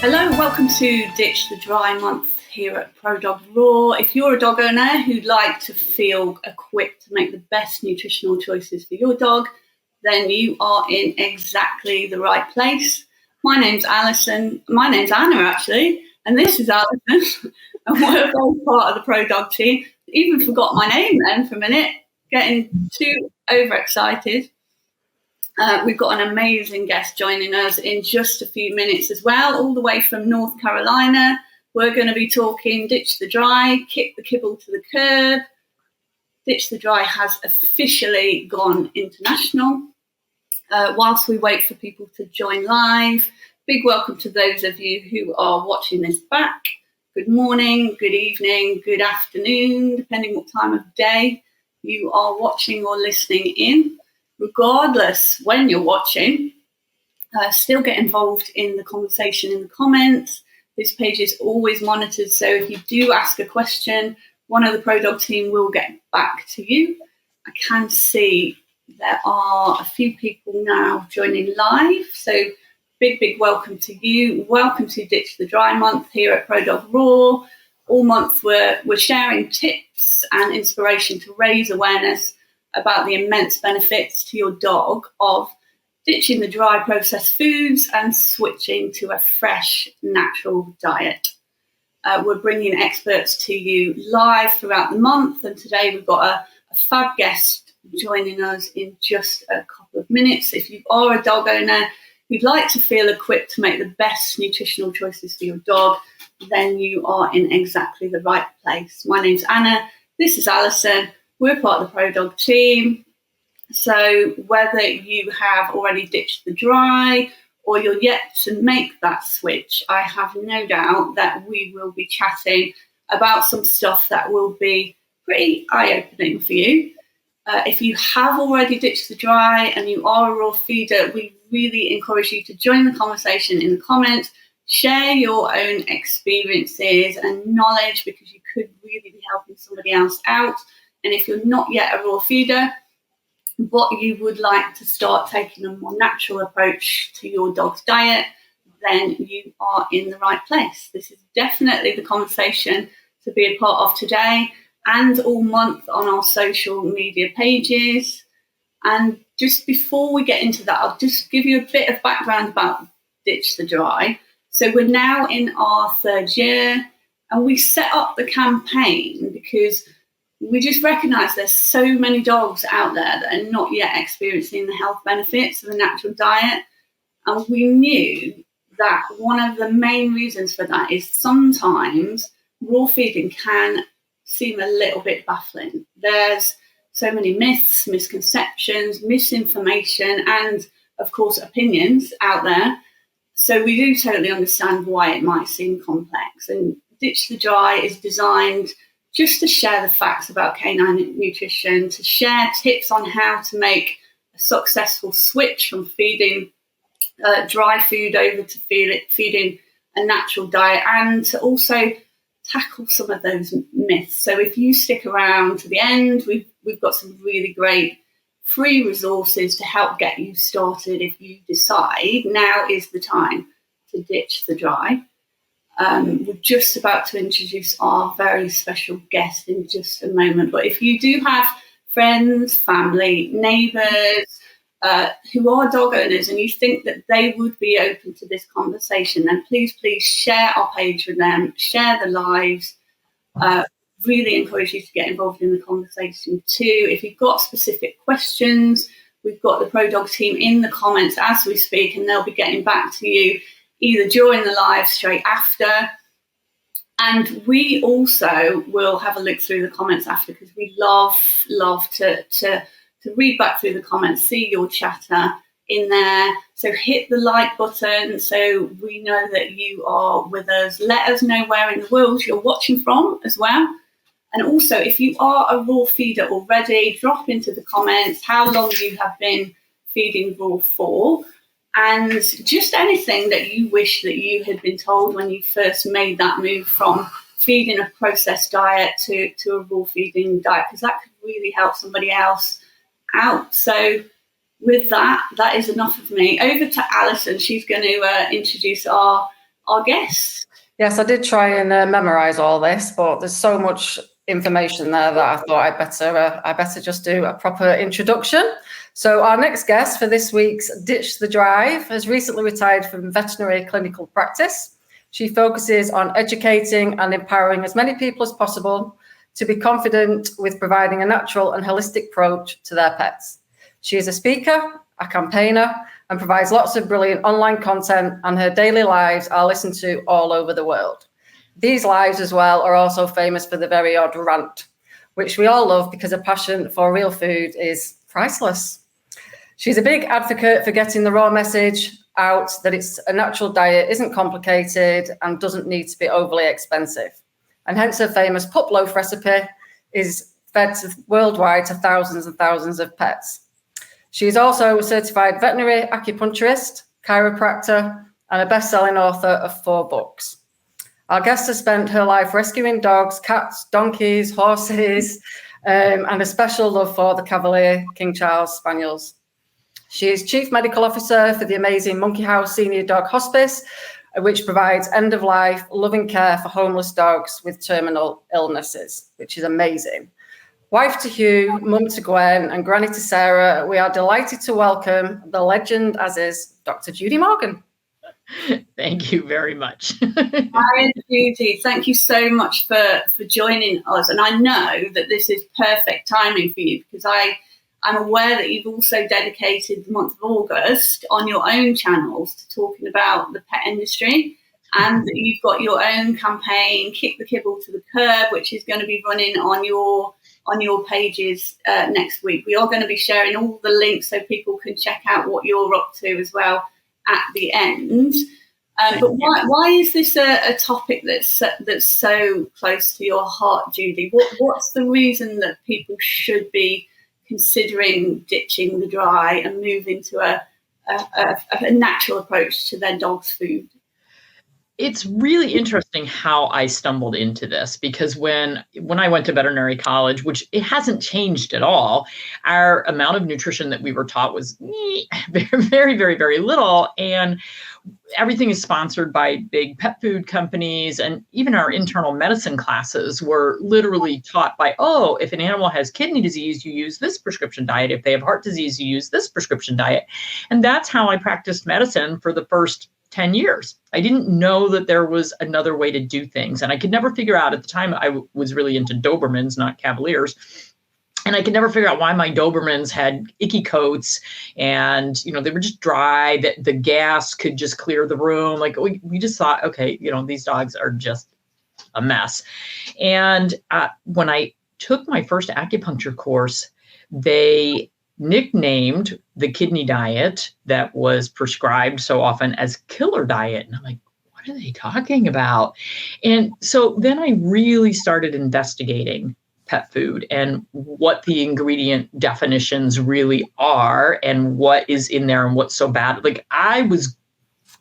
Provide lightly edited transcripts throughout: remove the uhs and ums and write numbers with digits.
Hello, welcome to Ditch the Dry month here at ProDog Raw. If you're a dog owner who'd like to feel equipped to make the best nutritional choices for your dog, then you are in exactly the right place. My name's Alison. My name's Anna, actually, and this is Alison. And we're both part of the ProDog team. Even forgot my name then for a minute, getting too overexcited. We've got an amazing guest joining us in just a few minutes as well, all the way from North Carolina. We're going to be talking Ditch the Dry, Kick the Kibble to the Curb. Ditch the Dry has officially gone international. Whilst we wait for people to join live, big welcome to those of you who are watching this back. Good morning, good evening, good afternoon, depending what time of day you are watching or listening in. Regardless when you're watching, still get involved in the conversation in the comments. This page is always monitored, so if you do ask a question, one of the ProDog team will get back to you. I can see there are a few people now joining live, so big welcome to you. Welcome to Ditch the Dry month here at ProDog Raw. All month we're sharing tips and inspiration to raise awareness about the immense benefits to your dog of ditching the dry processed foods and switching to a fresh, natural diet. We're bringing experts to you live throughout the month, and today we've got a fab guest joining us in just a couple of minutes. If you are a dog owner who'd like to feel equipped to make the best nutritional choices for your dog, then you are in exactly the right place. My name's Anna. This is Alison. We're part of the ProDog team, so whether you have already ditched the dry or you're yet to make that switch, I have no doubt that we will be chatting about some stuff that will be pretty eye-opening for you. If you have already ditched the dry and you are a raw feeder, we really encourage you to join the conversation in the comments, share your own experiences and knowledge, because you could really be helping somebody else out. And if you're not yet a raw feeder, but you would like to start taking a more natural approach to your dog's diet, then you are in the right place. This is definitely the conversation to be a part of today and all month on our social media pages. And just before we get into that, I'll just give you a bit of background about Ditch the Dry. So we're now in our third year, and we set up the campaign because we just recognise there's so many dogs out there that are not yet experiencing the health benefits of a natural diet. And we knew that one of the main reasons for that is sometimes raw feeding can seem a little bit baffling. There's so many myths, misconceptions, misinformation, and of course opinions out there. So we do totally understand why it might seem complex. And Ditch the Dry is designed just to share the facts about canine nutrition, to share tips on how to make a successful switch from feeding dry food over to feeding a natural diet, and to also tackle some of those myths. So if you stick around to the end, we've got some really great free resources to help get you started if you decide now is the time to ditch the dry. We're just about to introduce our very special guest in just a moment. But if you do have friends, family, neighbours who are dog owners and you think that they would be open to this conversation, then please share our page with them, share the lives. Really encourage you to get involved in the conversation too. If you've got specific questions, we've got the ProDog team in the comments as we speak, and they'll be getting back to you either during the live, straight after. And we also will have a look through the comments after, because we love to read back through the comments, see your chatter in there. So hit the like button so we know that you are with us. Let us know where in the world you're watching from as well. And also, if you are a raw feeder already, drop into the comments how long you have been feeding raw for, and just anything that you wish that you had been told when you first made that move from feeding a processed diet to a raw feeding diet, because that could really help somebody else out. So with that is enough of me. Over to Alison. She's going to introduce our our guests. Yes, I did try and memorize all this, but there's so much information there that I thought I better just do a proper introduction. So our next guest for this week's Ditch the Drive has recently retired from veterinary clinical practice. She focuses on educating and empowering as many people as possible to be confident with providing a natural and holistic approach to their pets. She is a speaker, a campaigner, and provides lots of brilliant online content, and her daily lives are listened to all over the world. These lives as well are also famous for the very odd rant, which we all love because her passion for real food is priceless. She's a big advocate for getting the raw message out that it's a natural diet, isn't complicated, and doesn't need to be overly expensive. And hence her famous pup loaf recipe is fed worldwide to thousands and thousands of pets. She is also a certified veterinary acupuncturist, chiropractor, and a best-selling author of 4 books. Our guest has spent her life rescuing dogs, cats, donkeys, horses, and a special love for the Cavalier King Charles Spaniels. She is Chief Medical Officer for the amazing Monkey House Senior Dog Hospice, which provides end-of-life, loving care for homeless dogs with terminal illnesses, which is amazing. Wife to Hugh, mum to Gwen, and granny to Sarah, we are delighted to welcome the legend as is Dr. Judy Morgan. Thank you very much. Hi, Judy. Thank you so much for joining us. And I know that this is perfect timing for you because I'm aware that you've also dedicated the month of August on your own channels to talking about the pet industry, and that you've got your own campaign, Kick the Kibble to the Curb, which is going to be running on your pages next week. We are going to be sharing all the links so people can check out what you're up to as well at the end. But why is this a topic that's so close to your heart, Judy? What's the reason that people should be considering ditching the dry and moving to a natural approach to their dog's food? It's really interesting how I stumbled into this, because when I went to veterinary college, which it hasn't changed at all, our amount of nutrition that we were taught was very, very, very, very little. And everything is sponsored by big pet food companies. And even our internal medicine classes were literally taught by, oh, if an animal has kidney disease, you use this prescription diet. If they have heart disease, you use this prescription diet. And that's how I practiced medicine for the first 10 years. I didn't know that there was another way to do things. And I could never figure out, at the time I was really into Dobermans, not Cavaliers. And I could never figure out why my Dobermans had icky coats and, they were just dry, that the gas could just clear the room. Like we just thought, okay, these dogs are just a mess. And when I took my first acupuncture course, they nicknamed the kidney diet that was prescribed so often as killer diet. And I'm like, what are they talking about? And so then I really started investigating pet food and what the ingredient definitions really are and what is in there and what's so bad. Like I was,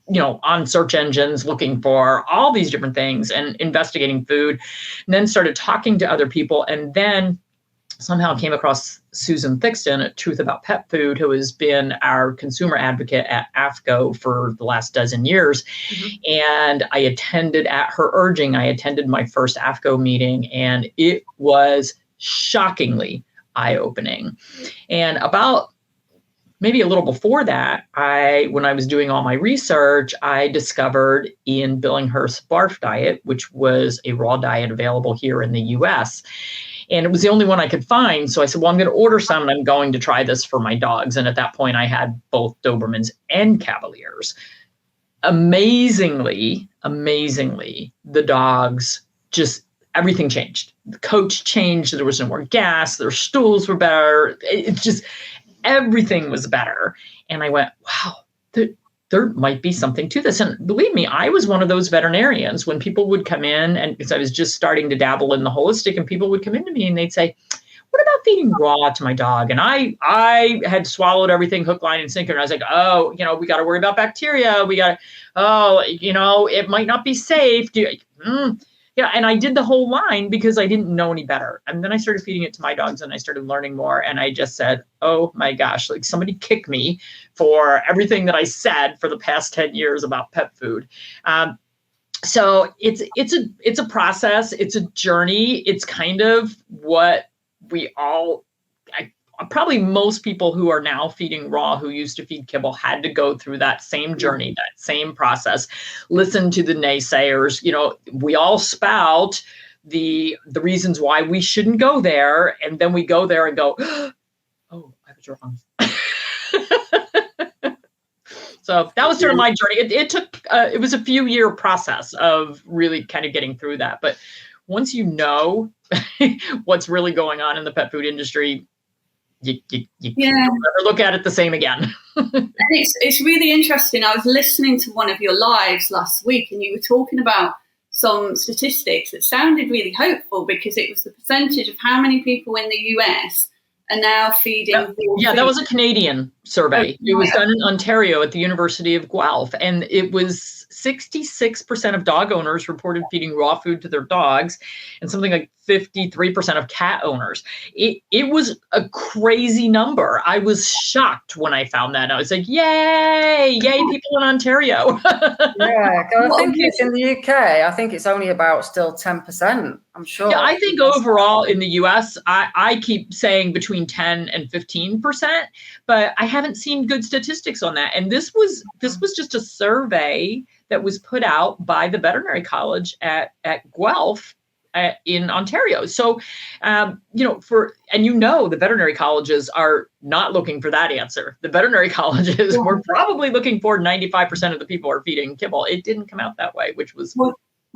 on search engines looking for all these different things and investigating food, and then started talking to other people, and then somehow came across Susan Thixton at Truth About Pet Food, who has been our consumer advocate at AFCO for the last dozen years. Mm-hmm. And I attended, at her urging, my first AFCO meeting, and it was shockingly eye-opening. And about maybe a little before that, when I was doing all my research, I discovered Ian Billingshurst's barf diet, which was a raw diet available here in the US. And it was the only one I could find. So I said, well, I'm going to order some and I'm going to try this for my dogs. And at that point, I had both Dobermans and Cavaliers. Amazingly, the dogs just, everything changed. The coach changed. There was no more gas. Their stools were better. It's just, everything was better. And I went, wow, there might be something to this. And believe me, I was one of those veterinarians when people would come in, and because I was just starting to dabble in the holistic, and people would come into me and they'd say, what about feeding raw to my dog? And I had swallowed everything hook, line, and sinker. And I was like, oh, we got to worry about bacteria. It might not be safe. Yeah. And I did the whole line because I didn't know any better. And then I started feeding it to my dogs and I started learning more. And I just said, oh my gosh, like somebody kick me for everything that I said for the past 10 years about pet food. So it's a process. It's a journey. It's kind of what we all, probably most people who are now feeding raw, who used to feed kibble, had to go through that same journey, that same process. Listen to the naysayers. We all spout the reasons why we shouldn't go there, and then we go there and go, oh, I was wrong. So that was sort of my journey. It was a few year process of really kind of getting through that. But once you know what's really going on in the pet food industry, you never look at it the same again. And it's really interesting. I was listening to one of your lives last week, and you were talking about some statistics that sounded really hopeful, because it was the percentage of how many people in the US are now feeding. Yeah, that was a Canadian survey. It was done in Ontario at the University of Guelph, and it was 66% of dog owners reported feeding raw food to their dogs, and something like 53% of cat owners. It was a crazy number. I was shocked when I found that. I was like, yay, people in Ontario. Yeah, I think it's in the UK. I think it's only about still 10%, I'm sure. Yeah, I think overall in the US, I keep saying between 10 and 15%, but I haven't seen good statistics on that. And this was just a survey that was put out by the veterinary college at Guelph in Ontario. So, the veterinary colleges are not looking for that answer. The veterinary colleges were probably looking for 95% of the people are feeding kibble. It didn't come out that way, which was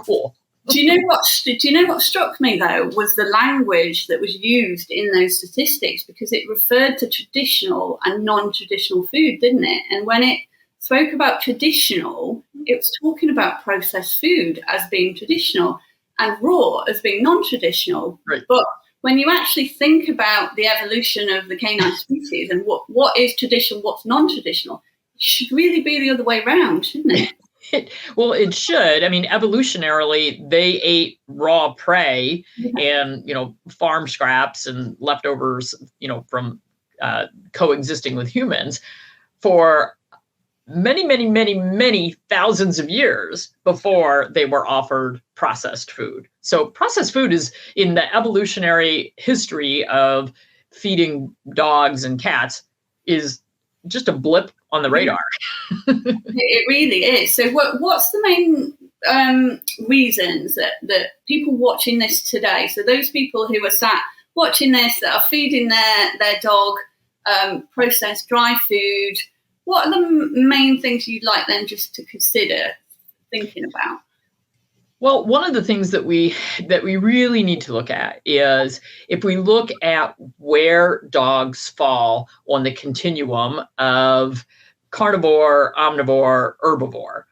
cool. Do you know what struck me though was the language that was used in those statistics, because it referred to traditional and non-traditional food, didn't it? And when it spoke about traditional, it was talking about processed food as being traditional and raw as being non-traditional. Right. But when you actually think about the evolution of the canine species and what is traditional, what's non-traditional, it should really be the other way around, shouldn't it? Well, it should. I mean, evolutionarily, they ate raw prey and, farm scraps and leftovers, from coexisting with humans for many, many, many, many thousands of years before they were offered processed food. So processed food is in the evolutionary history of feeding dogs and cats is just a blip on the radar. It really is. So what's the main reasons that people watching this today, so those people who are sat watching this that are feeding their dog processed dry food, what are the main things you'd like them just to consider thinking about? Well, one of the things that we really need to look at is if we look at where dogs fall on the continuum of carnivore, omnivore, herbivore.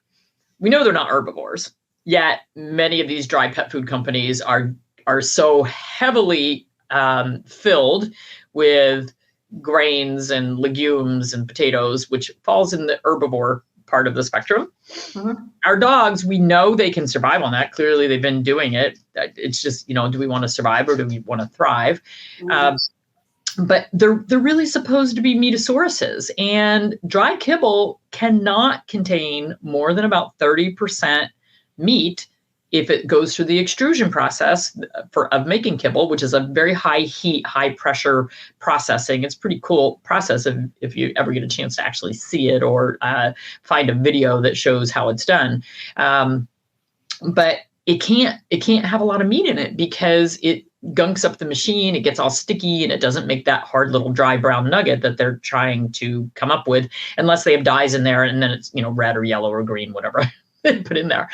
We know they're not herbivores, yet many of these dry pet food companies are so heavily filled with grains and legumes and potatoes, which falls in the herbivore part of the spectrum. Mm-hmm. Our dogs, we know they can survive on that. Clearly, they've been doing it. It's just, do we want to survive or do we want to thrive? Mm-hmm. But they're really supposed to be meatosauruses, and dry kibble cannot contain more than about 30% meat if it goes through the extrusion process of making kibble, which is a very high heat, high pressure processing. It's a pretty cool process if you ever get a chance to actually see it or find a video that shows how it's done. But it can't have a lot of meat in it because it gunks up the machine. It gets all sticky and it doesn't make that hard little dry brown nugget that they're trying to come up with, unless they have dyes in there and then it's red or yellow or green, whatever they put in there.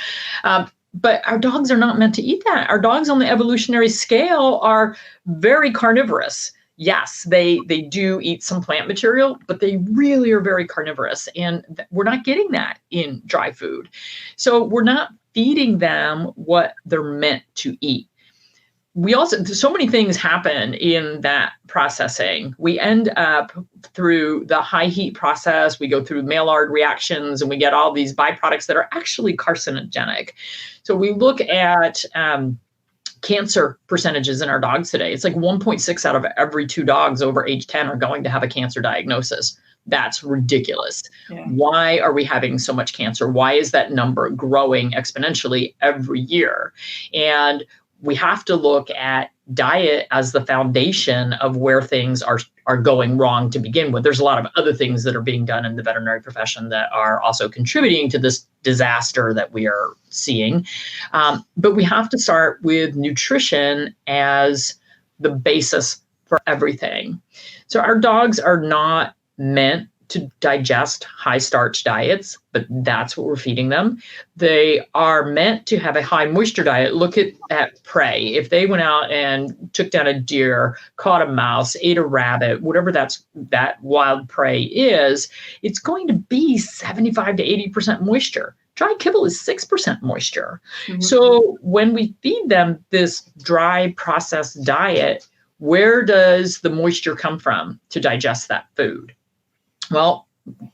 But our dogs are not meant to eat that. Our dogs on the evolutionary scale are very carnivorous. Yes, they do eat some plant material, but they really are very carnivorous. And we're not getting that in dry food. So we're not feeding them what they're meant to eat. So many things happen in that processing. We end up through the high heat process. We go through Maillard reactions and we get all these byproducts that are actually carcinogenic. So we look at cancer percentages in our dogs today. It's like 1.6 out of every 2 dogs over age 10 are going to have a cancer diagnosis. That's ridiculous. Yeah. Why are we having so much cancer? Why is that number growing exponentially every year? And we have to look at diet as the foundation of where things are going wrong to begin with. There's a lot of other things that are being done in the veterinary profession that are also contributing to this disaster that we are seeing. But we have to start with nutrition as the basis for everything. So our dogs are not meant to digest high starch diets, but that's what we're feeding them. They are meant to have a high moisture diet. Look at prey. If they went out and took down a deer, caught a mouse, ate a rabbit, whatever that wild prey is, it's going to be 75 to 80% moisture. Dry kibble is 6% moisture. Mm-hmm. So when we feed them this dry processed diet, where does the moisture come from to digest that food? Well,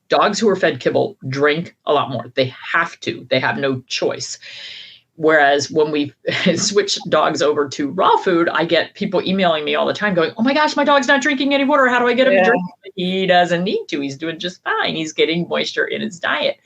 dogs who are fed kibble drink a lot more. They have to. They have no choice. Whereas when we switch dogs over to raw food, I get people emailing me all the time going, oh my gosh, my dog's not drinking any water. How do I get him to drink? He doesn't need to. He's doing just fine. He's getting moisture in his diet.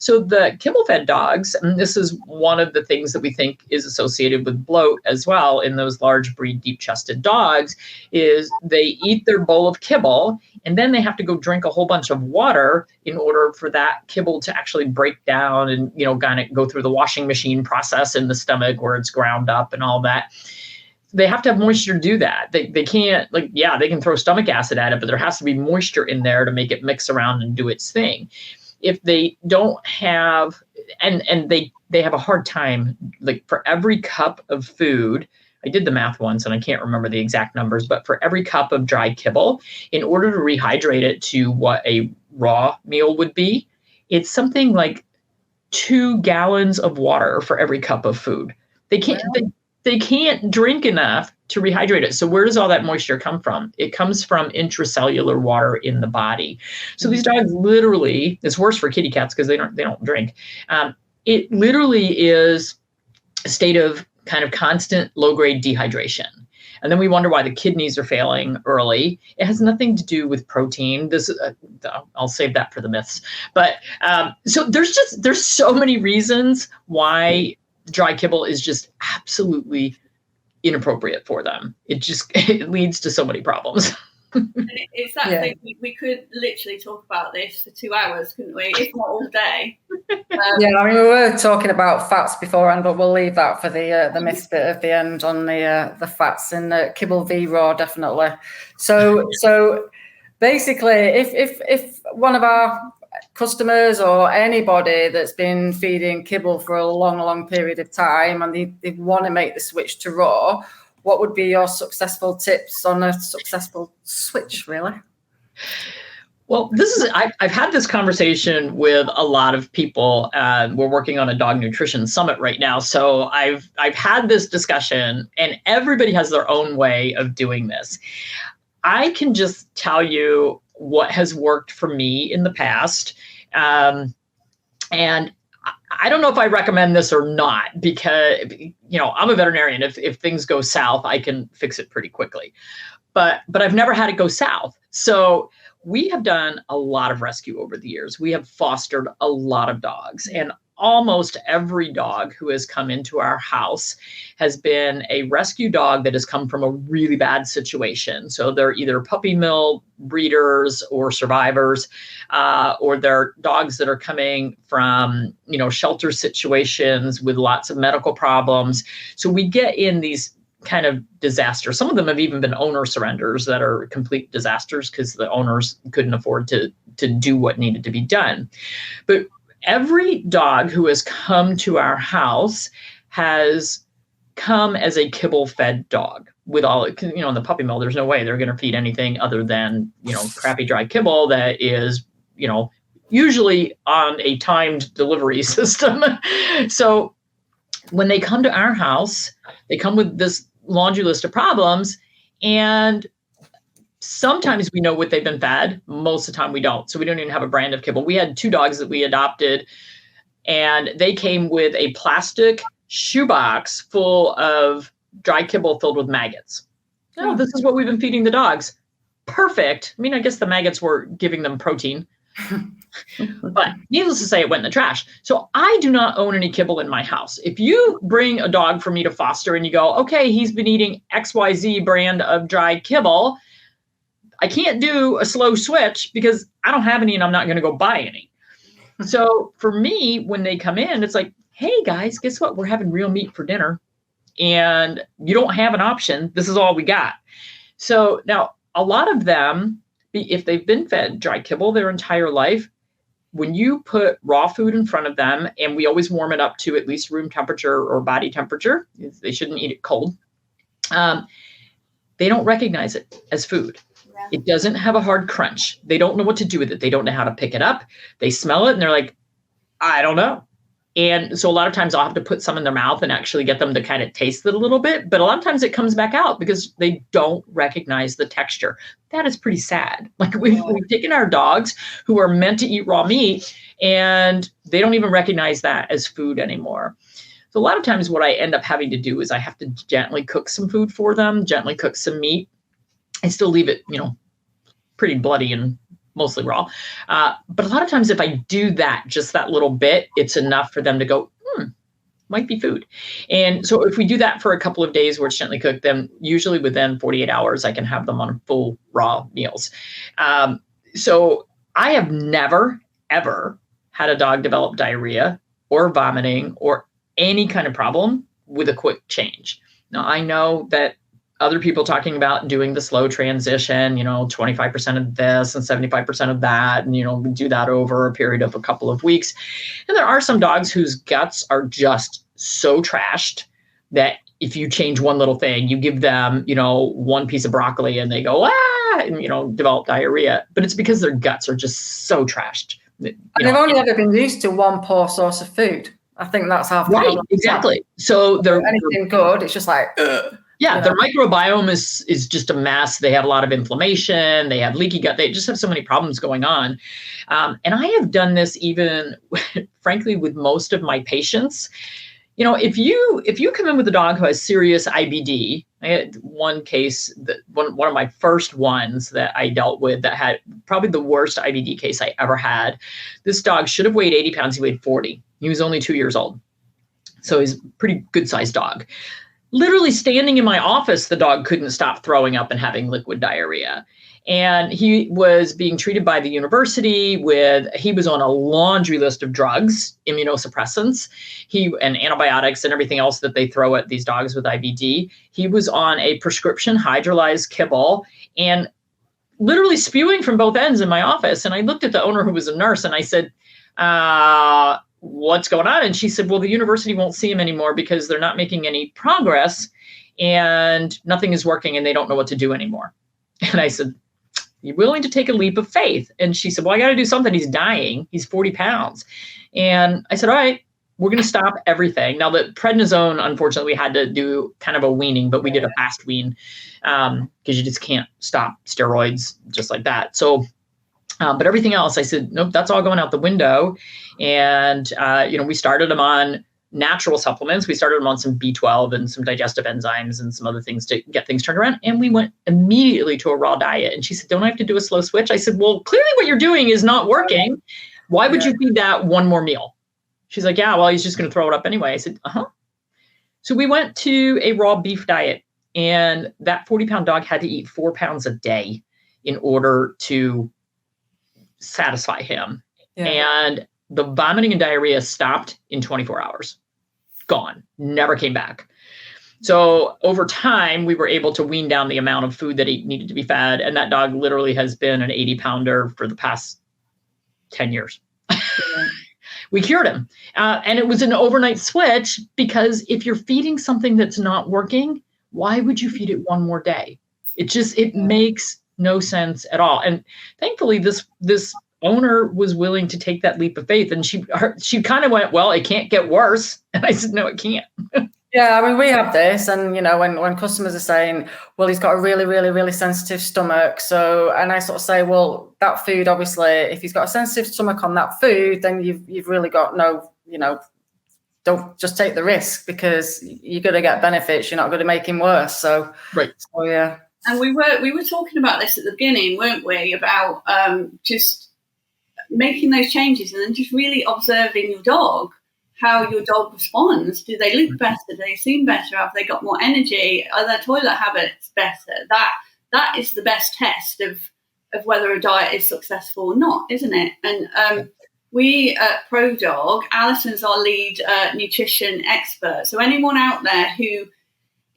So the kibble-fed dogs, and this is one of the things that we think is associated with bloat as well in those large breed deep-chested dogs, is they eat their bowl of kibble, and then they have to go drink a whole bunch of water in order for that kibble to actually break down and, kind of go through the washing machine process in the stomach where it's ground up and all that. They have to have moisture to do that. They can't, they can throw stomach acid at it, but there has to be moisture in there to make it mix around and do its thing. If they don't have, and they have a hard time, for every cup of food, I did the math once and I can't remember the exact numbers, but for every cup of dry kibble, in order to rehydrate it to what a raw meal would be, it's something like 2 gallons of water for every cup of food. They can't, they can't drink enough to rehydrate it. So where does all that moisture come from? It comes from intracellular water in the body. So these dogs literally, it's worse for kitty cats because they don't drink. It literally is a state of kind of constant low-grade dehydration. And then we wonder why the kidneys are failing early. It has nothing to do with protein. I'll save that for the myths. But so there's so many reasons why dry kibble is just absolutely inappropriate for them. It leads to so many problems. It's that thing, we could literally talk about this for 2 hours, couldn't we? If not all day. We were talking about fats beforehand, but we'll leave that for the myth bit at the end on the fats in kibble v raw, definitely. So basically, if one of our customers or anybody that's been feeding kibble for a long period of time and they want to make the switch to raw, what would be your successful tips on a successful switch, really? Well, I've had this conversation with a lot of people. We're working on a dog nutrition summit right now. So I've had this discussion and everybody has their own way of doing this. I can just tell you what has worked for me in the past. And I don't know if I recommend this or not, because, I'm a veterinarian. If things go south, I can fix it pretty quickly. But I've never had it go south. So we have done a lot of rescue over the years. We have fostered a lot of dogs, and almost every dog who has come into our house has been a rescue dog that has come from a really bad situation. So they're either puppy mill breeders or survivors, or they're dogs that are coming from, shelter situations with lots of medical problems. So we get in these kind of disasters. Some of them have even been owner surrenders that are complete disasters because the owners couldn't afford to do what needed to be done. But every dog who has come to our house has come as a kibble-fed dog. With all, in the puppy mill, there's no way they're going to feed anything other than, crappy dry kibble that is, usually on a timed delivery system. So when they come to our house, they come with this laundry list of problems, and sometimes we know what they've been fed. Most of the time we don't. So we don't even have a brand of kibble. We had 2 dogs that we adopted, and they came with a plastic shoebox full of dry kibble filled with maggots. Oh, this is what we've been feeding the dogs. perfect. I mean, I guess the maggots were giving them protein. But needless to say, it went in the trash. So I do not own any kibble in my house. If you bring a dog for me to foster and you go, okay, he's been eating XYZ brand of dried kibble, I can't do a slow switch because I don't have any and I'm not going to go buy any. So for me, when they come in, it's like, hey guys, guess what? We're having real meat for dinner and you don't have an option. This is all we got. So now a lot of them, if they've been fed dry kibble their entire life, when you put raw food in front of them, and we always warm it up to at least room temperature or body temperature, they shouldn't eat it cold, they don't recognize it as food. Yeah. It doesn't have a hard crunch. They don't know what to do with it. They don't know how to pick it up. They smell it and they're like, I don't know. And so a lot of times I'll have to put some in their mouth and actually get them to kind of taste it a little bit. But a lot of times it comes back out because they don't recognize the texture. That is pretty sad. Like we've taken our dogs who are meant to eat raw meat and they don't even recognize that as food anymore. So a lot of times what I end up having to do is I have to gently cook some food for them, gently cook some meat. I still leave it, pretty bloody and mostly raw. But a lot of times if I do that, just that little bit, it's enough for them to go, might be food. And so if we do that for a couple of days where it's gently cooked, then usually within 48 hours, I can have them on full raw meals. So I have never, ever had a dog develop diarrhea or vomiting or any kind of problem with a quick change. Now, I know that other people talking about doing the slow transition, 25% of this and 75% of that. And, we do that over a period of a couple of weeks. And there are some dogs whose guts are just so trashed that if you change one little thing, you give them, one piece of broccoli and they go, and, develop diarrhea. But it's because their guts are just so trashed. And they've only ever been used to one poor source of food. I think that's how. Right, exactly. So they're anything good, it's just like, ugh. Yeah, their microbiome is just a mess. They have a lot of inflammation. They have leaky gut. They just have so many problems going on. And I have done this even, frankly, with most of my patients. If you come in with a dog who has serious IBD, I had one case, that one of my first ones that I dealt with that had probably the worst IBD case I ever had. This dog should have weighed 80 pounds. He weighed 40. He was only 2 years old. So he's a pretty good sized dog. Literally standing in my office, the dog couldn't stop throwing up and having liquid diarrhea. And he was being treated by the university he was on a laundry list of drugs, immunosuppressants, and antibiotics and everything else that they throw at these dogs with IBD. He was on a prescription hydrolyzed kibble and literally spewing from both ends in my office. And I looked at the owner who was a nurse and I said, what's going on? And she said, well, the university won't see him anymore because they're not making any progress and nothing is working and they don't know what to do anymore. And I said, you willing to take a leap of faith? And she said, well, I got to do something. He's dying. He's 40 pounds. And I said, all right, we're going to stop everything. Now the prednisone, unfortunately, we had to do kind of a weaning, but we did a fast wean because you just can't stop steroids just like that. So but everything else, I said, nope, that's all going out the window. And, we started him on natural supplements. We started him on some B12 and some digestive enzymes and some other things to get things turned around. And we went immediately to a raw diet. And she said, don't I have to do a slow switch? I said, well, clearly what you're doing is not working. Why would you feed that one more meal? She's like, yeah, well, he's just going to throw it up anyway. I said, So we went to a raw beef diet. And that 40-pound dog had to eat 4 pounds a day in order to satisfy him. Yeah. And the vomiting and diarrhea stopped in 24 hours. Gone. Never came back. So over time, we were able to wean down the amount of food that he needed to be fed. And that dog literally has been an 80-pounder for the past 10 years. Yeah. We cured him. And it was an overnight switch because if you're feeding something that's not working, why would you feed it one more day? It makes no sense at all. And thankfully, this owner was willing to take that leap of faith. And she kind of went, well, it can't get worse. And I said, no, it can't. Yeah, I mean, we have this. And, when customers are saying, well, he's got a really, really, really sensitive stomach. So, and I sort of say, well, that food, obviously, if he's got a sensitive stomach on that food, then you've really got no, don't just take the risk because you're going to get benefits. You're not going to make him worse. So, right. So, yeah. And we were talking about this at the beginning, weren't we? About just making those changes and then just really observing your dog, how your dog responds. Do they look better? Do they seem better? Have they got more energy? Are their toilet habits better? That is the best test of whether a diet is successful or not, isn't it? And we at ProDog, Alison's our lead nutrition expert. So anyone out there who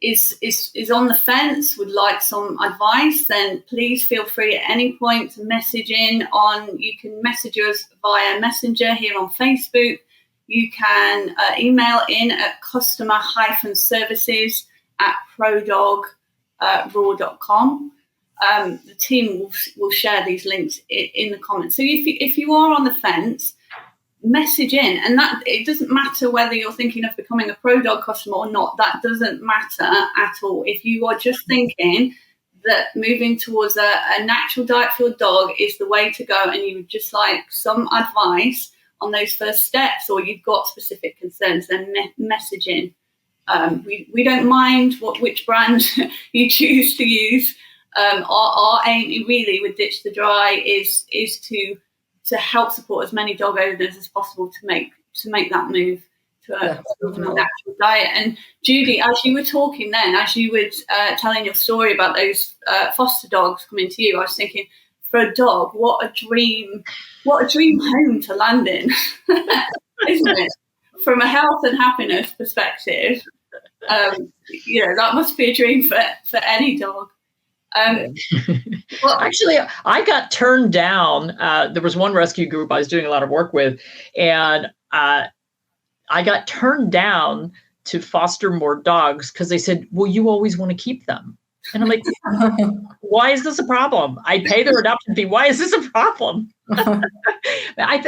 is on the fence, would like some advice, then please feel free at any point to message in on. You can message us via Messenger here on Facebook. You can email in at customer-services@prodog.raw.com. The team will share these links in the comments. So if you are on the fence, message in, and that it doesn't matter whether you're thinking of becoming a ProDog customer or not. That doesn't matter at all. If you are just thinking that moving towards a natural diet for your dog is the way to go, and you would just like some advice on those first steps, or you've got specific concerns, then message in. We don't mind which brand you choose to use. Our aim really with Ditch the Dry is to help support as many dog owners as possible to make that move to a natural diet. And Judy, as you were talking then, as you were telling your story about those foster dogs coming to you, I was thinking, for a dog, what a dream home to land in, isn't it? From a health and happiness perspective, that must be a dream for any dog. Well, actually, I got turned down. There was one rescue group I was doing a lot of work with, and I got turned down to foster more dogs because they said, well, you always want to keep them. And I'm like, why is this a problem? I pay their adoption fee. Why is this a problem?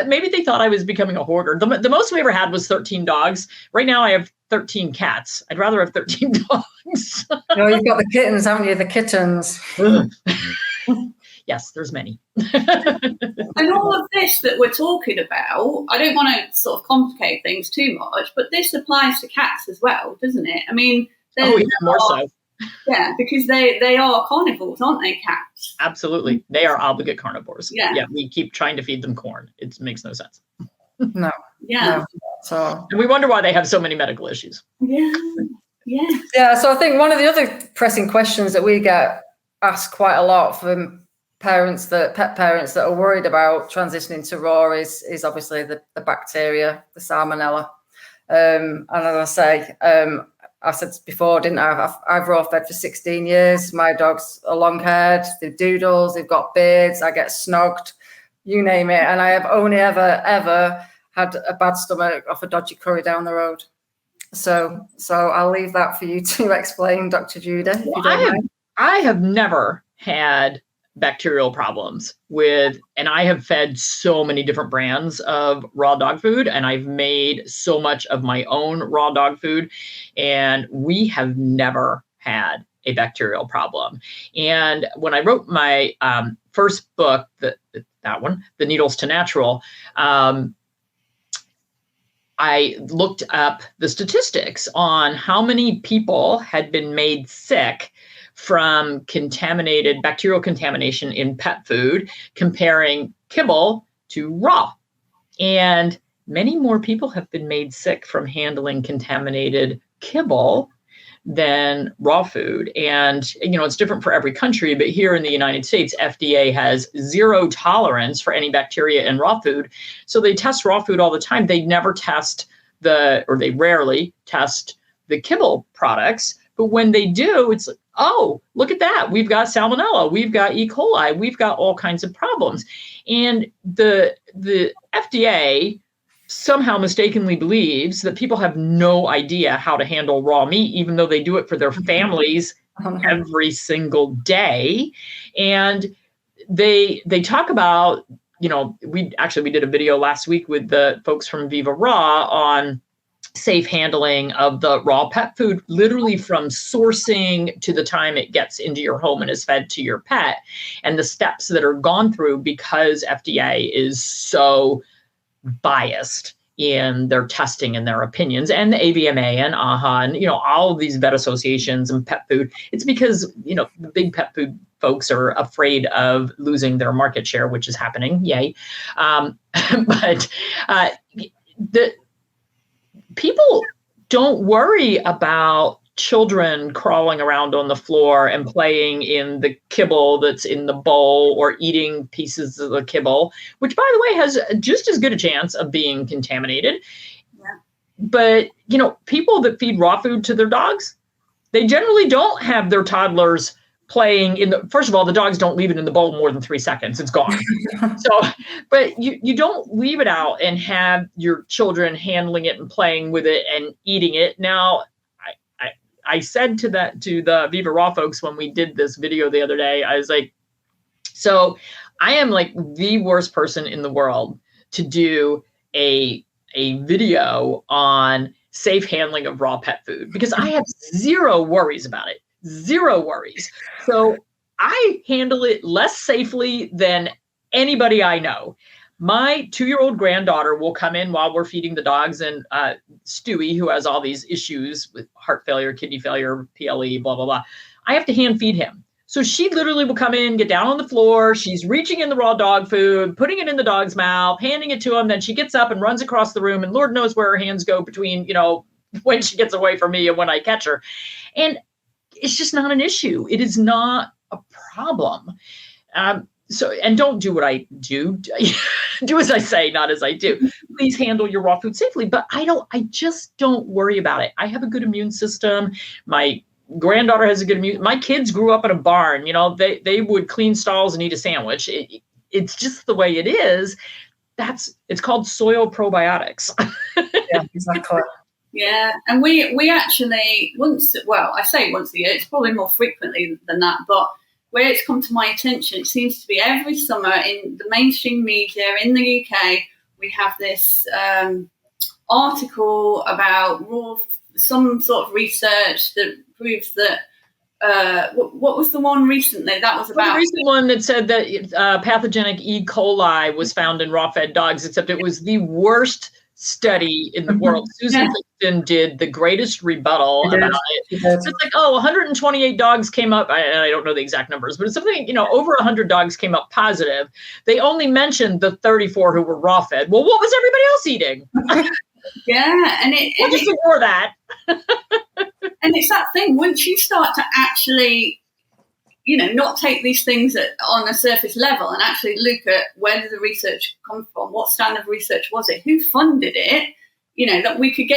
Maybe they thought I was becoming a hoarder. The most we ever had was 13 dogs. Right now I have 13 cats. I'd rather have 13 dogs. No, you've got the kittens, haven't you? The kittens. Yes, there's many. And all of this that we're talking about, I don't want to sort of complicate things too much, but this applies to cats as well, doesn't it? I mean, more so. Yeah, because they are carnivores, aren't they, cats? Absolutely. They are obligate carnivores. Yeah. We keep trying to feed them corn. It makes no sense. No. Yeah. No. So and we wonder why they have so many medical issues. Yeah. Yeah. Yeah. So I think one of the other pressing questions that we get asked quite a lot from pet parents that are worried about transitioning to raw is obviously the bacteria, the salmonella. And as I said before, didn't I? I've raw fed for 16 years. My dogs are long haired, they're doodles, they've got beards, I get snogged, you name it. And I have only ever had a bad stomach off a dodgy curry down the road. So I'll leave that for you to explain, Dr. Judy. I have never had bacterial problems and I have fed so many different brands of raw dog food, and I've made so much of my own raw dog food, and we have never had a bacterial problem. And when I wrote my first book, that one, The Needles to Natural, I looked up the statistics on how many people had been made sick from bacterial contamination in pet food, comparing kibble to raw. And many more people have been made sick from handling contaminated kibble than raw food. And, it's different for every country, but here in the United States, FDA has zero tolerance for any bacteria in raw food. So they test raw food all the time. They never test they rarely test the kibble products. But when they do, it's like, oh, look at that. We've got salmonella. We've got E. coli. We've got all kinds of problems. And the FDA somehow mistakenly believes that people have no idea how to handle raw meat, even though they do it for their families every single day. And they talk about, we did a video last week with the folks from Viva Raw on safe handling of the raw pet food, literally from sourcing to the time it gets into your home and is fed to your pet, and the steps that are gone through because FDA is so biased in their testing and their opinions, and the AVMA and AHA and, you know, all of these vet associations and pet food. It's because, you know, the big pet food folks are afraid of losing their market share, which is happening. Yay. But the people don't worry about children crawling around on the floor and playing in the kibble that's in the bowl or eating pieces of the kibble, which, by the way, has just as good a chance of being contaminated. Yeah. But, you know, people that feed raw food to their dogs, they generally don't have their toddlers playing in the, first of all, the dogs don't leave it in the bowl more than 3 seconds. It's gone. So, but you don't leave it out and have your children handling it and playing with it and eating it. Now, I said to the Viva Raw folks when we did this video the other day, I was like, so I am like the worst person in the world to do a video on safe handling of raw pet food because I have zero worries about it. Zero worries. So I handle it less safely than anybody I know. My 2-year-old granddaughter will come in while we're feeding the dogs, and Stewie, who has all these issues with heart failure, kidney failure, PLE, blah, blah, blah. I have to hand feed him. So she literally will come in, get down on the floor. She's reaching in the raw dog food, putting it in the dog's mouth, handing it to him. Then she gets up and runs across the room, and Lord knows where her hands go between, you know, when she gets away from me and when I catch her. And it's just not an issue. It is not a problem. So, and don't do what I do. Do as I say, not as I do. Please handle your raw food safely. But I just don't worry about it. I have a good immune system. My granddaughter has a good immune. My kids grew up in a barn. You know, they would clean stalls and eat a sandwich. It's just the way it is. It's called soil probiotics. Yeah, exactly. Yeah, and we actually I say once a year, it's probably more frequently than that, but where it's come to my attention, it seems to be every summer in the mainstream media in the UK, we have this article about some sort of research that proves that, what was the one recently? That was about... the recent one that said that pathogenic E. coli was found in raw-fed dogs, except it was the worst study in the world. Susan Dixon did the greatest rebuttal about it. It's like, 128 dogs came up. I don't know the exact numbers, but it's something, you know, over 100 dogs came up positive. They only mentioned the 34 who were raw fed. Well, what was everybody else eating? Yeah, and we'll just ignore that. And it's that thing, once you start to actually, you know, not take these things on a surface level and actually look at where did the research come from, what standard of research was it, who funded it, you know, that we could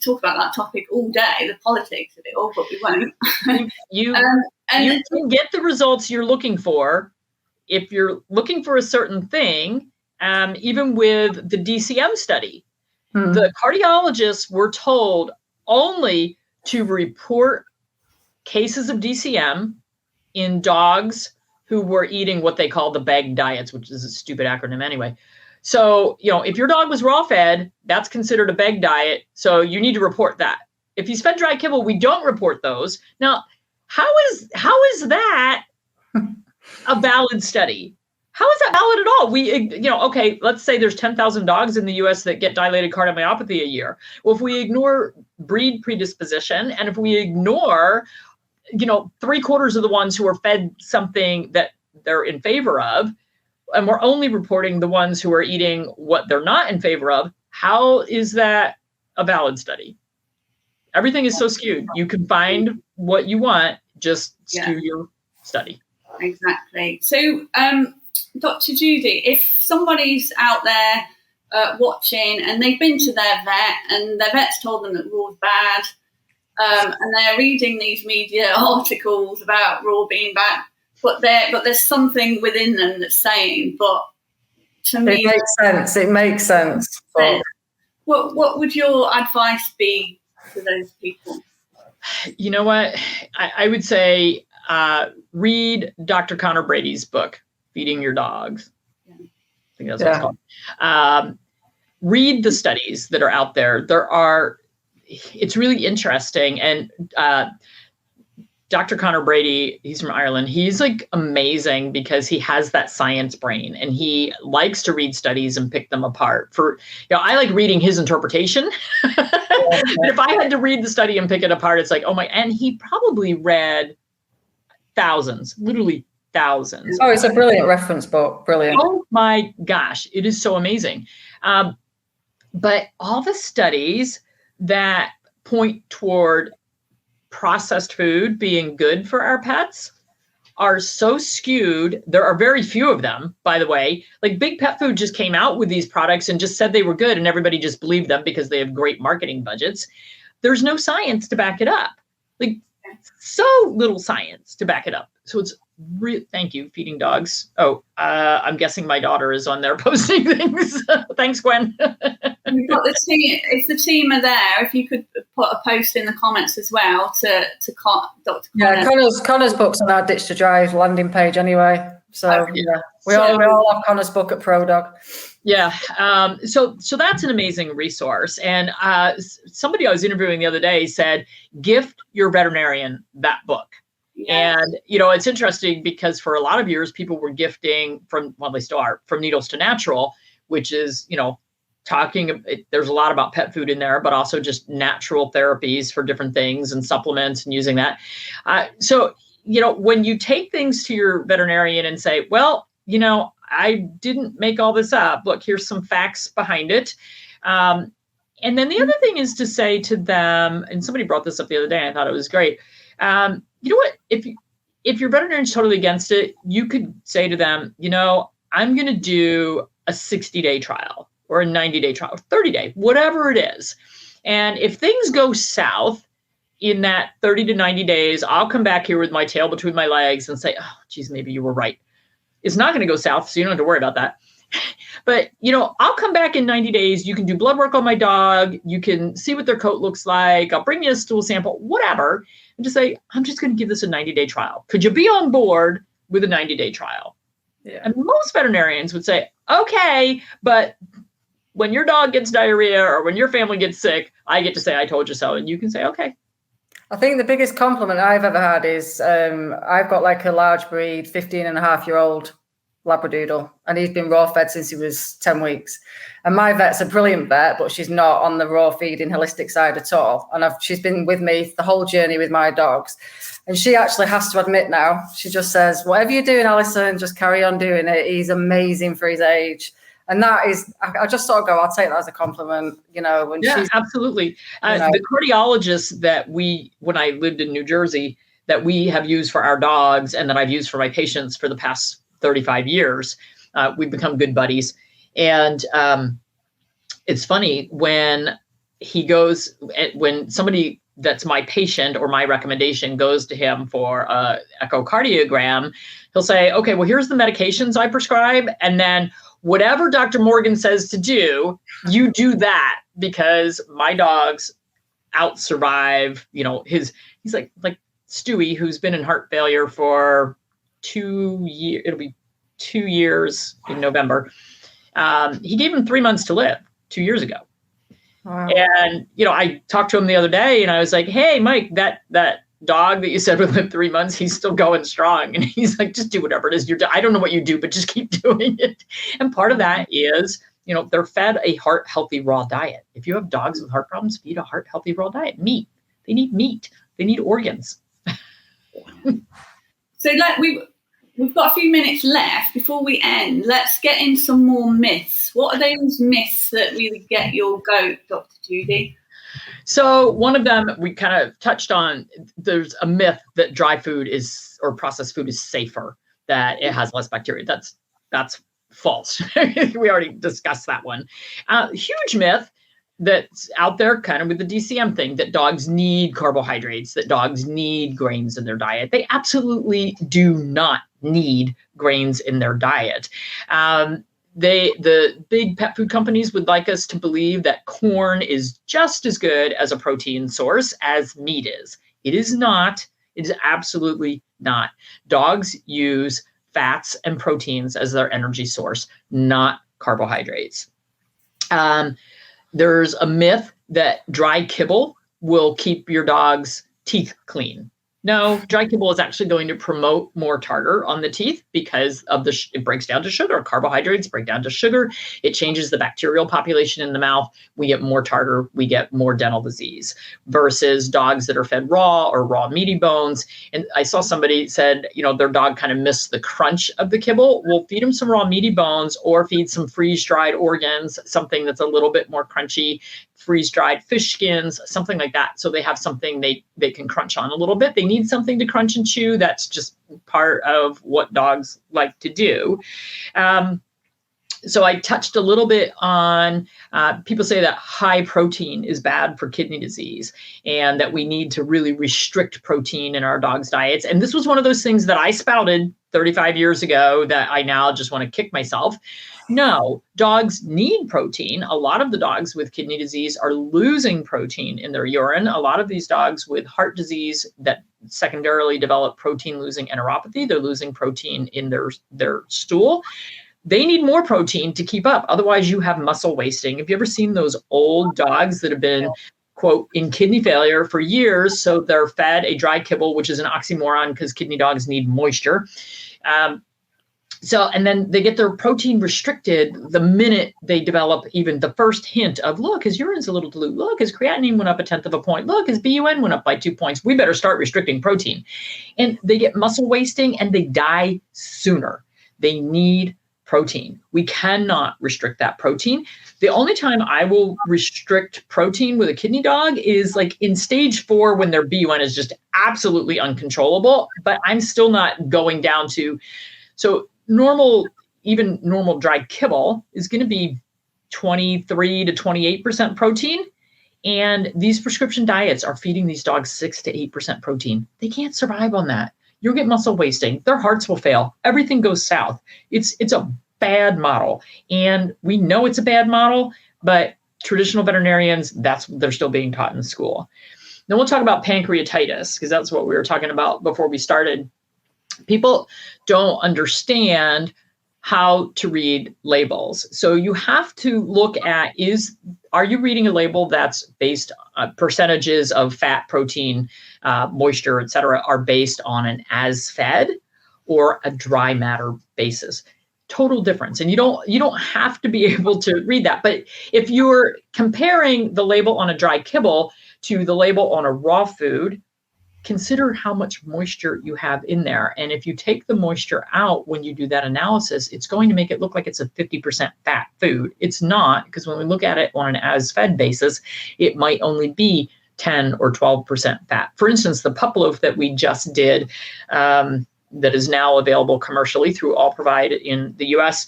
talk about that topic all day, the politics of it all, but we won't. You can get the results you're looking for if you're looking for a certain thing, even with the DCM study. The cardiologists were told only to report cases of DCM in dogs who were eating what they call the bag diets, which is a stupid acronym anyway. So, you know, if your dog was raw fed, that's considered a bag diet. So you need to report that. If he's fed dry kibble, we don't report those. Now, how is that a valid study? How is that valid at all? Okay, let's say there's 10,000 dogs in the US that get dilated cardiomyopathy a year. Well, if we ignore breed predisposition, and if we ignore, you know, 3/4 of the ones who are fed something that they're in favor of, and we're only reporting the ones who are eating what they're not in favor of, how is that a valid study? Everything is so skewed. You can find what you want, just skew your study. Exactly. So, Dr. Judy, if somebody's out there watching and they've been to their vet and their vet's told them that raw's bad, and they're reading these media articles about raw being bad, but there's something within them that's saying, but to me... It makes sense. What would your advice be to those people? You know what? I would say read Dr. Connor Brady's book, Feeding Your Dogs. Yeah. I think that's what it's called. Read the studies that are out there. It's really interesting. And Dr. Connor Brady, he's from Ireland. He's like amazing because he has that science brain and he likes to read studies and pick them apart. I like reading his interpretation. But if I had to read the study and pick it apart, it's like, oh my, and he probably read thousands, literally thousands. Oh, it's a brilliant reference book. Brilliant. Oh my gosh, it is so amazing. But all the studies that point toward processed food being good for our pets are so skewed. There are very few of them, by the way. Like Big Pet Food just came out with these products and just said they were good and everybody just believed them because they have great marketing budgets. There's no science to back it up. Like so little science to back it up. So it's thank you, feeding dogs. Oh, I'm guessing my daughter is on there posting things. Thanks, Gwen. We've got the team. If the team are there, if you could put a post in the comments as well to Dr. Connor. Yeah, Connor's book's on our Ditch to Drive landing page anyway. So we all have Connor's book at ProDog. Yeah. So that's an amazing resource. And somebody I was interviewing the other day said, gift your veterinarian that book. Yeah. And, it's interesting because for a lot of years, people were gifting they still are, from needles to natural, which is, there's a lot about pet food in there, but also just natural therapies for different things and supplements and using that. So when you take things to your veterinarian and say, well, I didn't make all this up. Look, here's some facts behind it. And then the other thing is to say to them, and somebody brought this up the other day, I thought it was great. You know what? If your veterinarian's totally against it, you could say to them, I'm going to do a 60-day trial or a 90-day trial, 30-day, whatever it is. And if things go south in that 30 to 90 days, I'll come back here with my tail between my legs and say, oh, geez, maybe you were right. It's not going to go south, so you don't have to worry about that. But, I'll come back in 90 days. You can do blood work on my dog. You can see what their coat looks like. I'll bring you a stool sample, whatever. And just say, I'm just going to give this a 90-day trial. Could you be on board with a 90-day trial? Yeah. And most veterinarians would say, okay, but when your dog gets diarrhea or when your family gets sick, I get to say, I told you so. And you can say, okay. I think the biggest compliment I've ever had is I've got like a large breed, 15-and-a-half-year-old Labradoodle, and he's been raw fed since he was 10 weeks. And my vet's a brilliant vet, but she's not on the raw feeding holistic side at all. And she's been with me the whole journey with my dogs. And she actually has to admit now, she just says, whatever you're doing, Alison, just carry on doing it. He's amazing for his age. And that is, I just sort of go, I'll take that as a compliment, when yeah, absolutely. The cardiologist that when I lived in New Jersey, that we have used for our dogs and that I've used for my patients for the past 35 years, we've become good buddies. And it's funny when somebody that's my patient or my recommendation goes to him for a echocardiogram, he'll say, okay, well, here's the medications I prescribe. And then whatever Dr. Morgan says to do, you do that because my dogs out-survive, he's like Stewie, who's been in heart failure for 2 years. It'll be 2 years in November. He gave him 3 months to live 2 years ago. Wow. And, I talked to him the other day and I was like, hey, Mike, that dog that you said would live 3 months, he's still going strong. And he's like, just do whatever it is I don't know what you do, but just keep doing it. And part of that is, they're fed a heart healthy raw diet. If you have dogs with heart problems, feed a heart healthy raw diet. Meat. They need meat. They need organs. So we've got a few minutes left before we end. Let's get in some more myths. What are those myths that really get your goat, Dr. Judy? So one of them we kind of touched on. There's a myth that dry food or processed food is safer, that it has less bacteria. That's false. We already discussed that one. Huge myth that's out there kind of with the DCM thing, that dogs need carbohydrates, that dogs need grains in their diet. They absolutely do not need grains in their diet. The big pet food companies would like us to believe that corn is just as good as a protein source as meat is. It is not. It is absolutely not. Dogs use fats and proteins as their energy source, not carbohydrates. There's a myth that dry kibble will keep your dog's teeth clean. No, dry kibble is actually going to promote more tartar on the teeth because of it breaks down to sugar. Carbohydrates break down to sugar. It changes the bacterial population in the mouth. We get more tartar. We get more dental disease versus dogs that are fed raw or raw meaty bones. And I saw somebody said, their dog kind of missed the crunch of the kibble. We'll feed them some raw meaty bones or feed some freeze-dried organs, something that's a little bit more crunchy, freeze-dried fish skins, something like that. So they have something they can crunch on a little bit. They need something to crunch and chew. That's just part of what dogs like to do. So I touched a little bit on, people say that high protein is bad for kidney disease and that we need to really restrict protein in our dogs' diets. And this was one of those things that I spouted 35 years ago that I now just want to kick myself. No, dogs need protein. A lot of the dogs with kidney disease are losing protein in their urine. A lot of these dogs with heart disease that secondarily develop protein-losing enteropathy, they're losing protein in their stool. They need more protein to keep up. Otherwise, you have muscle wasting. Have you ever seen those old dogs that have been, quote, in kidney failure for years? So they're fed a dry kibble, which is an oxymoron because kidney dogs need moisture. And then they get their protein restricted the minute they develop even the first hint of, look, his urine's a little dilute. Look, his creatinine went up 1/10 of a point. Look, his BUN went up by 2 points. We better start restricting protein. And they get muscle wasting and they die sooner. They need protein. We cannot restrict that protein. The only time I will restrict protein with a kidney dog is like in stage 4 when their BUN is just absolutely uncontrollable, but I'm still not going down to, so normal dry kibble is going to be 23 to 28% protein. And these prescription diets are feeding these dogs 6 to 8% protein. They can't survive on that. You'll get muscle wasting. Their hearts will fail. Everything goes south. It's a bad model. And we know it's a bad model, but traditional veterinarians, they're still being taught in school. Then we'll talk about pancreatitis, because that's what we were talking about before we started. People don't understand how to read labels. So you have to look at, are you reading a label that's based on percentages of fat, protein, moisture, et cetera, are based on an as fed or a dry matter basis? Total difference. And you don't have to be able to read that. But if you're comparing the label on a dry kibble to the label on a raw food, consider how much moisture you have in there. And if you take the moisture out when you do that analysis, it's going to make it look like it's a 50% fat food. It's not, because when we look at it on an as-fed basis, it might only be 10 or 12% fat. For instance, the pup loaf that we just did, that is now available commercially through All Provide in the US,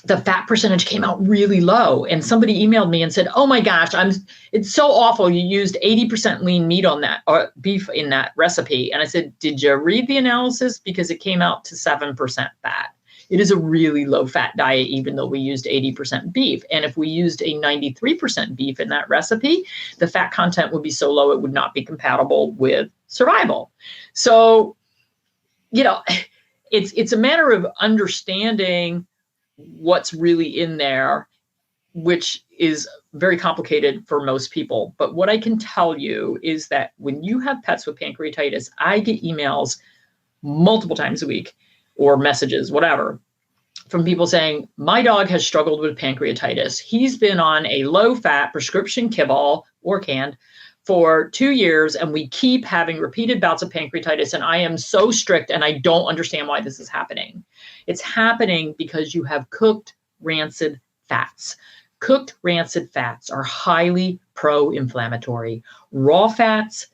the fat percentage came out really low. And somebody emailed me and said, oh my gosh, it's so awful. You used 80% lean meat on that, or beef in that recipe. And I said, did you read the analysis? Because it came out to 7% fat. It is a really low fat diet, even though we used 80% beef. And if we used a 93% beef in that recipe, the fat content would be so low, it would not be compatible with survival. So, it's a matter of understanding what's really in there, which is very complicated for most people. But what I can tell you is that when you have pets with pancreatitis, I get emails multiple times a week or messages, whatever, from people saying, my dog has struggled with pancreatitis. He's been on a low-fat prescription kibble or canned for 2 years, and we keep having repeated bouts of pancreatitis, and I am so strict, and I don't understand why this is happening. It's happening because you have cooked rancid fats. Cooked rancid fats are highly pro-inflammatory. Raw fats,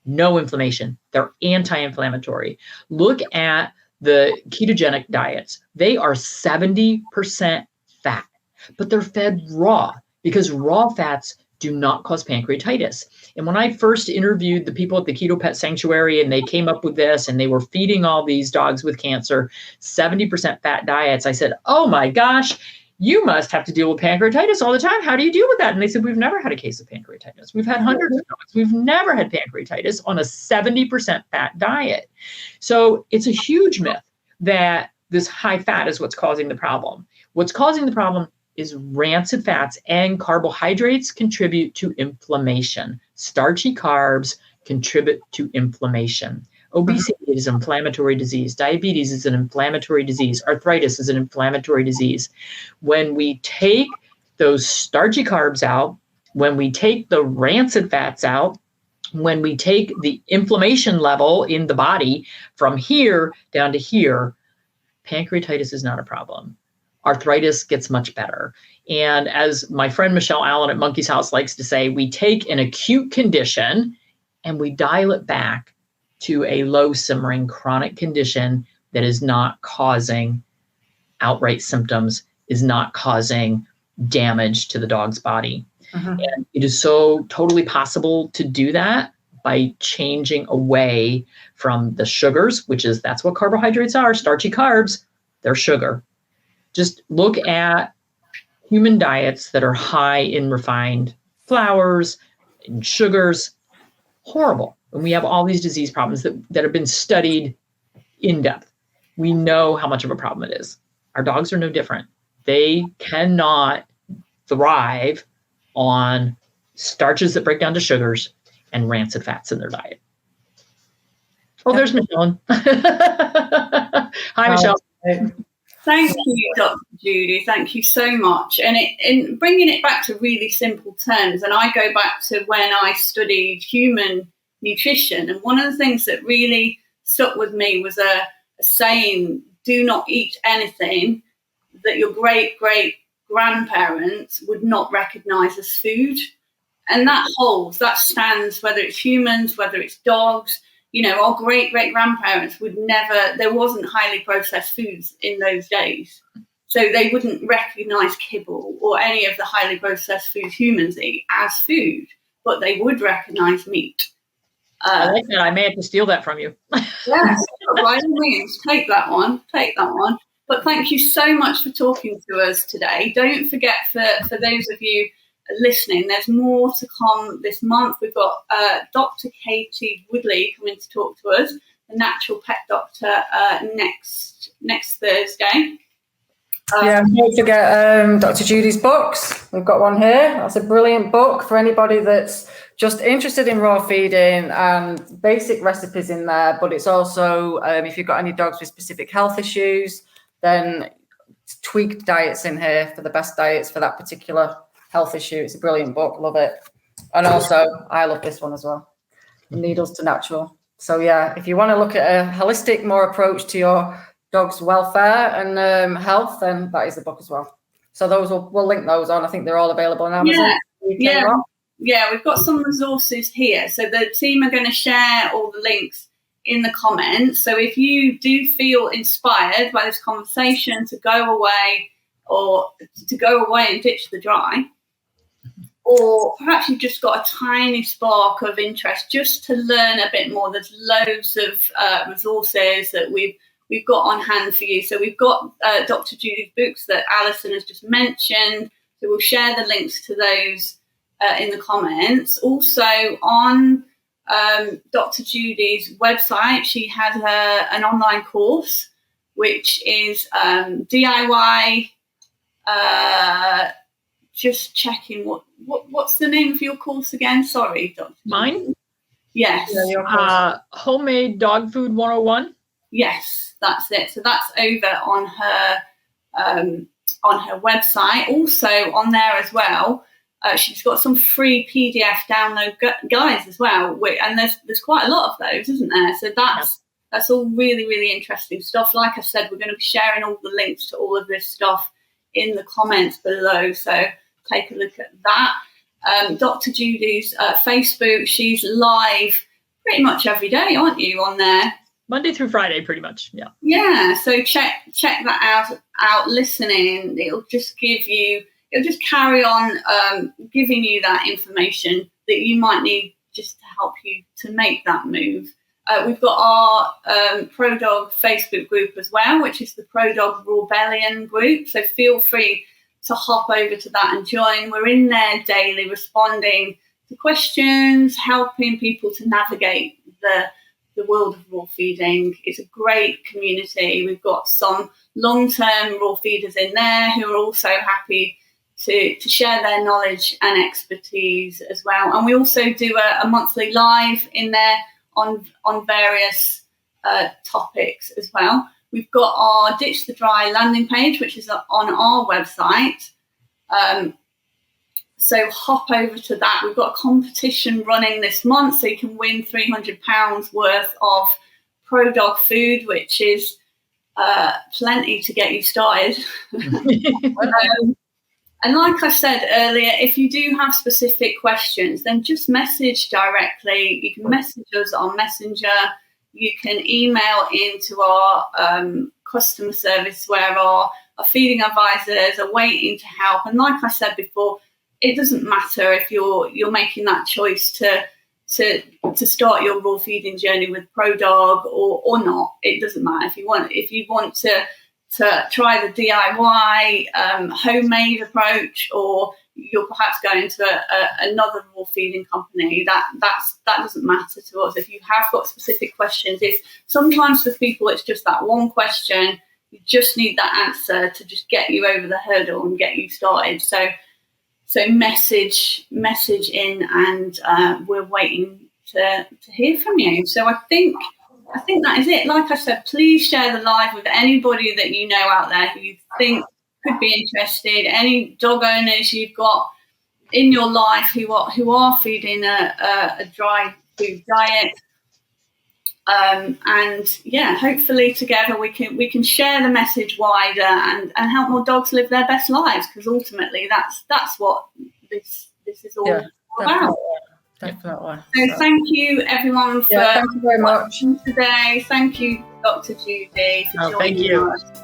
no inflammation. They're anti-inflammatory. Look at the ketogenic diets. They are 70% fat, but they're fed raw because raw fats do not cause pancreatitis. And when I first interviewed the people at the Keto Pet Sanctuary and they came up with this and they were feeding all these dogs with cancer 70% fat diets, I said, oh my gosh, you must have to deal with pancreatitis all the time. How do you deal with that? And they said, we've never had a case of pancreatitis. We've had hundreds of dogs. We've never had pancreatitis on a 70% fat diet. So it's a huge myth that this high fat is what's causing the problem. What's causing the problem is rancid fats, and carbohydrates contribute to inflammation. Starchy carbs contribute to inflammation. Obesity is an inflammatory disease. Diabetes is an inflammatory disease. Arthritis is an inflammatory disease. When we take those starchy carbs out, when we take the rancid fats out, when we take the inflammation level in the body from here down to here, pancreatitis is not a problem. Arthritis gets much better. And as my friend Michelle Allen at Monkey's House likes to say, we take an acute condition and we dial it back to a low simmering chronic condition that is not causing outright symptoms, is not causing damage to the dog's body. And it is so totally possible to do that by changing away from the sugars, that's what carbohydrates are, starchy carbs, they're sugar. Just look at human diets that are high in refined flours and sugars. Horrible. And we have all these disease problems that have been studied in depth. We know how much of a problem it is. Our dogs are no different. They cannot thrive on starches that break down to sugars and rancid fats in their diet. Oh, there's Michelle. Hi, Michelle. Thank you, Dr. Judy. Thank you so much. And in bringing it back to really simple terms, and I go back to when I studied human nutrition, and one of the things that really stuck with me was a saying, do not eat anything that your great-great-grandparents would not recognize as food. And that holds, that stands, whether it's humans, whether it's dogs. You know, our great-great-grandparents would never, there wasn't highly processed foods in those days. So they wouldn't recognize kibble or any of the highly processed foods humans eat as food, but they would recognize meat. I like that. I may have to steal that from you. Yes, by all means, take that one. But thank you so much for talking to us today. Don't forget, for those of you listening, there's more to come this month. We've got Dr. Katie Woodley coming to talk to us, the natural pet doctor, next Thursday. Don't forget Dr. Judy's books. We've got one here. That's a brilliant book for anybody that's just interested in raw feeding and basic recipes in there. But it's also, if you've got any dogs with specific health issues, then tweaked diets in here for the best diets for that particular health issue. It's a brilliant book. Love it. And also, I love this one as well. Needles to Natural. So yeah, if you want to look at a holistic, more approach to your dog's welfare and health, then that is the book as well. So those we'll link those on. I think they're all available on Amazon. Yeah, we've got some resources here. So the team are going to share all the links in the comments. So if you do feel inspired by this conversation to go away and ditch the dry, or perhaps you've just got a tiny spark of interest just to learn a bit more, there's loads of resources that we've got on hand for you. So we've got Dr. Judy's books that Alison has just mentioned. So we'll share the links to those in the comments. Also on Dr. Judy's website, she has an online course, which is DIY. Just checking what's the name of your course again? Sorry, Dr. Mine? Yes. Homemade Dog Food 101. Yes, that's it. So that's over on her website. Also on there as well, she's got some free PDF download guides as well. And there's quite a lot of those, isn't there? So that's all really, really interesting stuff. Like I said, we're going to be sharing all the links to all of this stuff in the comments below. So take a look at that. Dr. Judy's Facebook, she's live pretty much every day, aren't you, on there? Monday through Friday, pretty much. Yeah. Yeah. So check that out. Listening, it'll just carry on giving you that information that you might need just to help you to make that move. We've got our ProDog Facebook group as well, which is the ProDog Rebellion group. So feel free to hop over to that and join. We're in there daily, responding to questions, helping people to navigate the world of raw feeding. It's a great community. We've got some long-term raw feeders in there who are also happy to share their knowledge and expertise as well. And we also do a monthly live in there on various topics as well. We've got our Ditch the Dry landing page, which is on our website. So hop over to that. We've got a competition running this month, so you can win £300 worth of ProDog food, which is plenty to get you started. And like I said earlier, if you do have specific questions, then just message directly. You can message us on Messenger. You can email into our customer service, where our feeding advisors are waiting to help. And like I said before, it doesn't matter if you're making that choice to start your raw feeding journey with ProDog or not. It doesn't matter. If you want to try the DIY homemade approach, or you're perhaps going to another raw feeding company, that doesn't matter to us. If you have got specific questions, if sometimes for people it's just that one question, you just need that answer to just get you over the hurdle and get you started. So message in, and we're waiting to hear from you. So I think that is it. Like I said, please share the live with anybody that you know out there who you think could be interested. Any dog owners you've got in your life who are feeding a dry food diet. And yeah, hopefully together we can share the message wider and help more dogs live their best lives, because ultimately that's what this is all about. Definitely. So thank you everyone for thank you very much today. Thank you, Dr. Judy, for joining us.